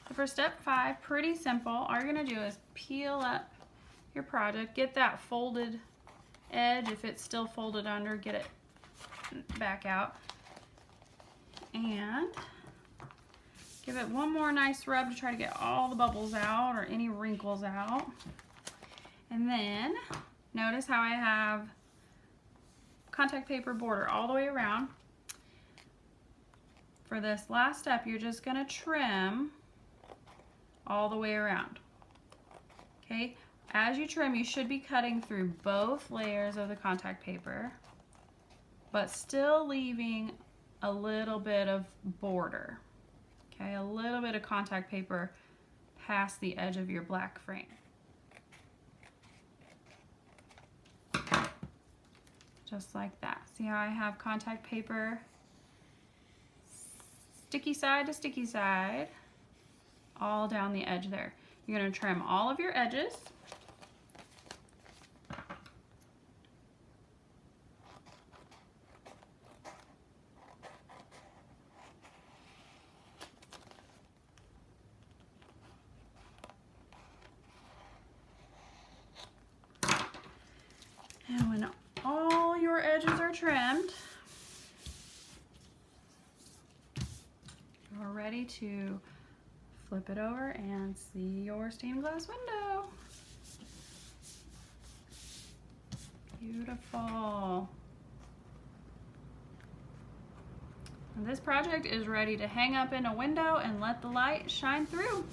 So for step 5, pretty simple. All you're gonna do is peel up your project, get that folded edge. If it's still folded under, get it back out. And give it one more nice rub to try to get all the bubbles out or any wrinkles out. And then notice how I have contact paper border all the way around. For this last step, you're just gonna trim all the way around. Okay, as you trim, you should be cutting through both layers of the contact paper, but still leaving a little bit of border. Okay, a little bit of contact paper past the edge of your black frame. Just like that. See how I have contact paper sticky side to sticky side all down the edge there. You're going to trim all of your edges. And when all your edges are trimmed, you're ready to flip it over and see your stained glass window. Beautiful. And this project is ready to hang up in a window and let the light shine through.